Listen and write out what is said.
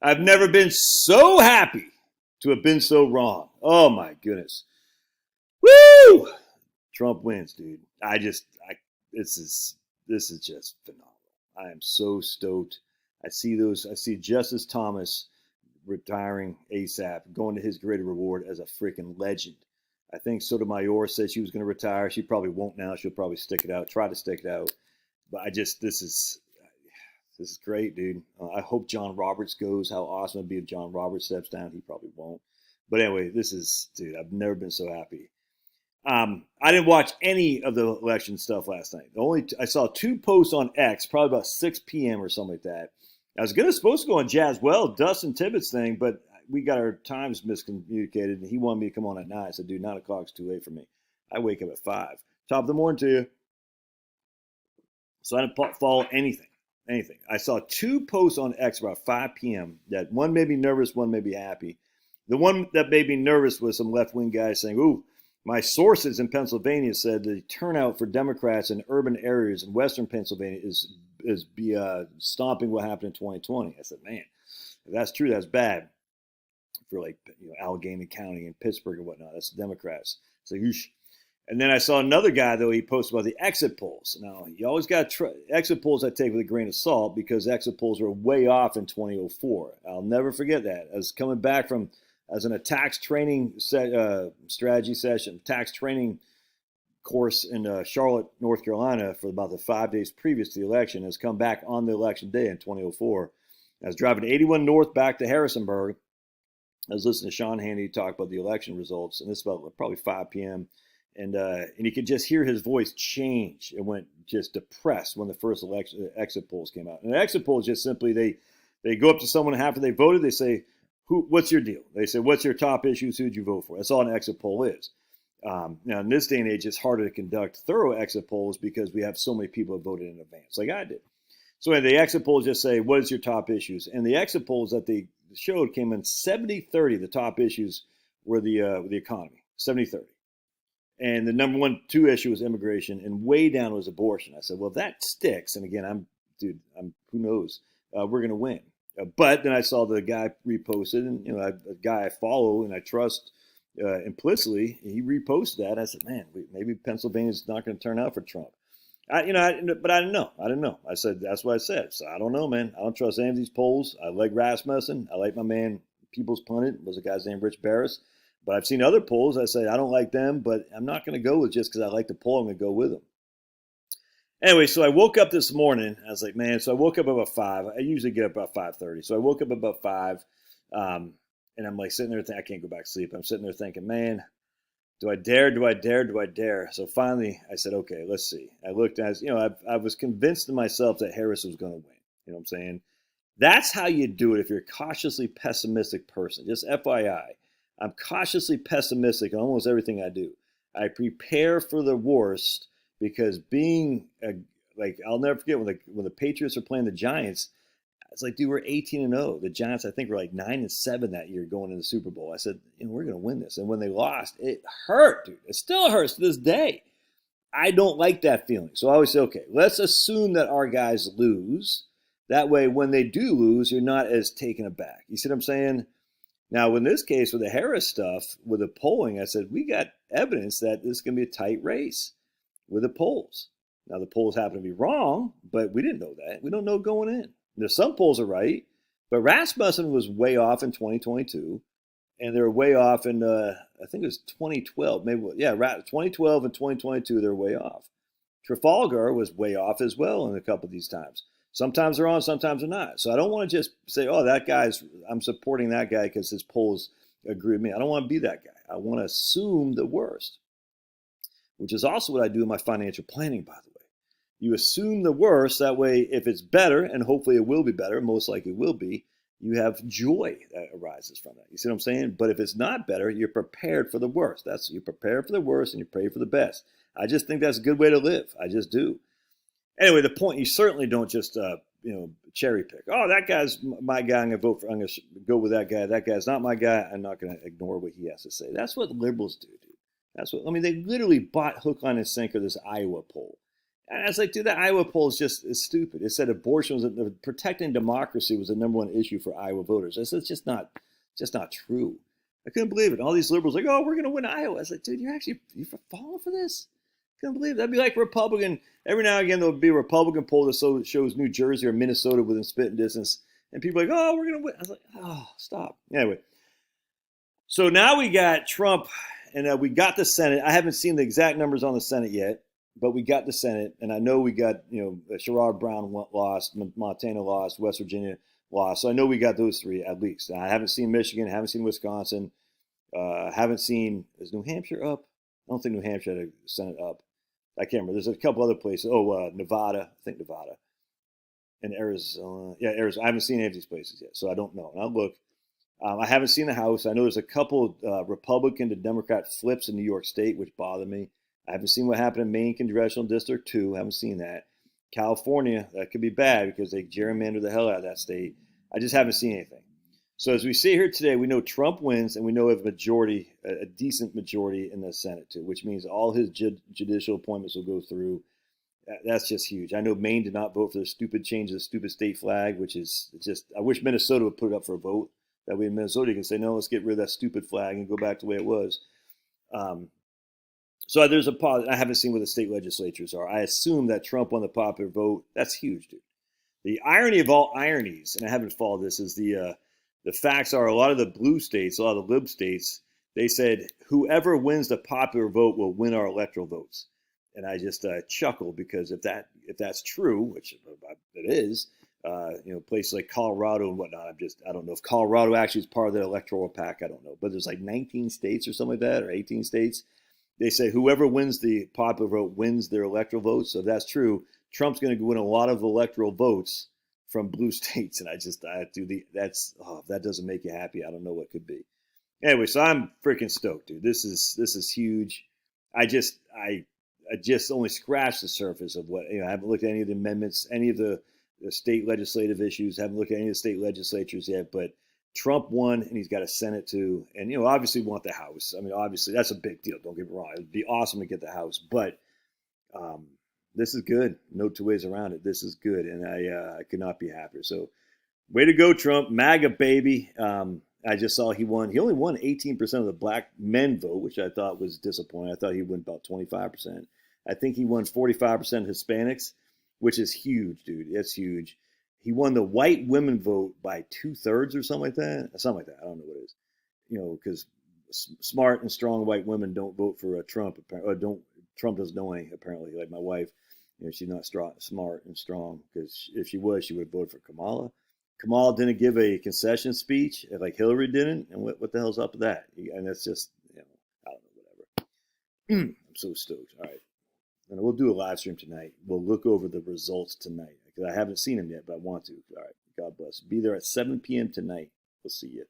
I've never been so happy to have been so wrong. Oh my goodness. Woo! Trump wins, dude. This is just phenomenal. I am so stoked. I see Justice Thomas retiring ASAP, going to his greater reward as a freaking legend. I think Sotomayor said she was going to retire. She probably won't now. She'll probably stick it out, try to stick it out. But this is great, dude. I hope John Roberts goes. How awesome it'd be if John Roberts steps down. He probably won't. But anyway, dude, I've never been so happy. I didn't watch any of the election stuff last night. I saw 2 posts on X, probably about 6 p.m. or something like that. I was supposed to go on Jazzwell, Dustin Tibbetts thing, but we got our times miscommunicated, and he wanted me to come on at 9. I said, dude, 9 o'clock's too late for me. I wake up at 5. Top of the morning to you. So I didn't follow anything. I saw 2 posts on X about 5 p.m. that one made me nervous, one made me happy. The one that made me nervous was some left-wing guy saying, ooh, my sources in Pennsylvania said the turnout for Democrats in urban areas in western Pennsylvania is stomping what happened in 2020. I said, man, if that's true, that's bad for Allegheny County and Pittsburgh and whatnot. That's the Democrats. So and then I saw another guy, though, he posted about the exit polls. Now, you always got exit polls I take with a grain of salt because exit polls were way off in 2004. I'll never forget that. I was coming back as in a tax training strategy session, tax training course in Charlotte, North Carolina for about the 5 days previous to the election. I was come back on the election day in 2004. I was driving 81 North back to Harrisonburg. I was listening to Sean Hannity talk about the election results, and this is about probably 5 p.m., and you could just hear his voice change. It went just depressed when the first exit polls came out. And the exit polls just simply, they go up to someone after they voted, they say, what's your deal? They say, what's your top issues? Who'd you vote for? That's all an exit poll is. Now, in this day and age, it's harder to conduct thorough exit polls because we have so many people that voted in advance, like I did. So the exit polls just say, what is your top issues? And the exit polls that they showed came in 70-30. The top issues were the economy, 70-30. And the number 2 issue was immigration, and way down was abortion. I said, well, if that sticks, and again, who knows? We're going to win. But then I saw the guy reposted, and a guy I follow and I trust implicitly, he reposted that. I said, man, maybe Pennsylvania's not going to turn out for Trump. But I didn't know. I said, that's what I said. So I don't know, man. I don't trust any of these polls. I like Rasmussen. I like my man, People's Pundit, was a guy's named Rich Barris. But I've seen other polls. I say, I don't like them, but I'm not going to go with just because I like the poll. I'm going to go with them. Anyway, so I woke up this morning. I was like, man, so I woke up about 5. I usually get up about 5:30. So I woke up about 5, and I'm like sitting there thinking, I can't go back to sleep. I'm sitting there thinking, man, do I dare? So finally, I said, okay, let's see. I looked at, I was convinced in myself that Harris was going to win. You know what I'm saying? That's how you do it if you're a cautiously pessimistic person. Just FYI, I'm cautiously pessimistic on almost everything I do. I prepare for the worst because I'll never forget when the Patriots were playing the Giants. It's like, dude, we're 18-0. The Giants, I think, were like 9-7 that year going into the Super Bowl. I said, we're going to win this. And when they lost, it hurt, dude. It still hurts to this day. I don't like that feeling. So I always say, okay, let's assume that our guys lose. That way, when they do lose, you're not as taken aback. You see what I'm saying? Now, in this case, with the Harris stuff, with the polling, I said, we got evidence that this is going to be a tight race with the polls. Now, the polls happen to be wrong, but we didn't know that. We don't know going in. Now, some polls are right, but Rasmussen was way off in 2022, and they were way off in, I think it was 2012. 2012 and 2022, they're way off. Trafalgar was way off as well in a couple of these times. Sometimes they're on, sometimes they're not. So I don't want to just say, I'm supporting that guy because his polls agree with me. I don't want to be that guy. I want to assume the worst, which is also what I do in my financial planning, by the way. You assume the worst. That way, if it's better, and hopefully it will be better, most likely it will be, you have joy that arises from that. You see what I'm saying? But if it's not better, you're prepared for the worst. You're prepared for the worst and you pray for the best. I just think that's a good way to live. I just do. Anyway, the point, you certainly don't just cherry pick. Oh, that guy's my guy. I'm going to go with that guy. That guy's not my guy. I'm not going to ignore what he has to say. That's what liberals do, dude. They literally bought hook, line, and sinker this Iowa poll. And I was like, dude, the Iowa poll is stupid. It said abortion was protecting democracy was the number one issue for Iowa voters. I said, it's just not true. I couldn't believe it. All these liberals like, oh, we're going to win Iowa. I was like, dude, you're falling for this? I couldn't believe it. That'd be like Republican. Every now and again, there'll be a Republican poll that shows New Jersey or Minnesota within spitting distance. And people are like, oh, we're going to win. I was like, oh, stop. Anyway, so now we got Trump and we got the Senate. I haven't seen the exact numbers on the Senate yet, but we got the Senate. And I know we got, Sherrod Brown lost, Montana lost, West Virginia lost. So I know we got those three at least. I haven't seen Michigan, haven't seen Wisconsin, haven't seen, is New Hampshire up? I don't think New Hampshire had a Senate up. I can't remember. There's a couple other places. Oh, Nevada. I think Nevada. And Arizona. Yeah, Arizona. I haven't seen any of these places yet, so I don't know. And I'll look. I haven't seen the House. I know there's a couple Republican to Democrat flips in New York State, which bother me. I haven't seen what happened in Maine Congressional District 2. I haven't seen that. California, that could be bad because they gerrymander the hell out of that state. I just haven't seen anything. So as we sit here today, we know Trump wins, and we know we have a majority, a decent majority in the Senate too, which means all his judicial appointments will go through. That's just huge. I know Maine did not vote for the stupid change of the stupid state flag, which is just, I wish Minnesota would put it up for a vote. That way in Minnesota you can say, no, let's get rid of that stupid flag and go back to the way it was. So there's a pause. I haven't seen what the state legislatures are. I assume that Trump won the popular vote. That's huge, dude. The irony of all ironies, and I haven't followed this, is the facts are a lot of the blue states, a lot of the lib states, they said whoever wins the popular vote will win our electoral votes. And I just chuckle because if that's true, which it is, places like Colorado and whatnot. I don't know if Colorado actually is part of the electoral pack. I don't know, but there's like 19 states or something like that, or 18 states. They say whoever wins the popular vote wins their electoral votes. So if that's true, Trump's going to win a lot of electoral votes from blue states. And if that doesn't make you happy, I don't know what could be. Anyway, so I'm freaking stoked, dude. This is huge. I just only scratched the surface of what, I haven't looked at any of the amendments, any of the state legislative issues, haven't looked at any of the state legislatures yet, but Trump won and he's got a Senate too. And, obviously want the House. I mean, obviously that's a big deal. Don't get me wrong. It'd be awesome to get the House, but this is good. No two ways around it. This is good. And I could not be happier. So way to go, Trump. MAGA, baby. I just saw he won. He only won 18% of the black men vote, which I thought was disappointing. I thought he'd win about 25%. I think he won 45% Hispanics, which is huge, dude. It's huge. He won the white women vote by 2/3 or something like that. Something like that. I don't know what it is. Because smart and strong white women don't vote for Trump. Or Trump doesn't know any, apparently. Like my wife, she's not smart and strong, because if she was, she would vote for Kamala. Kamala didn't give a concession speech like Hillary didn't, and what the hell's up with that? And that's just, I don't know, whatever. I'm so stoked. All right. And we'll do a live stream tonight. We'll look over the results tonight because I haven't seen them yet, but I want to. All right. God bless. Be there at 7 p.m. tonight. We'll see you.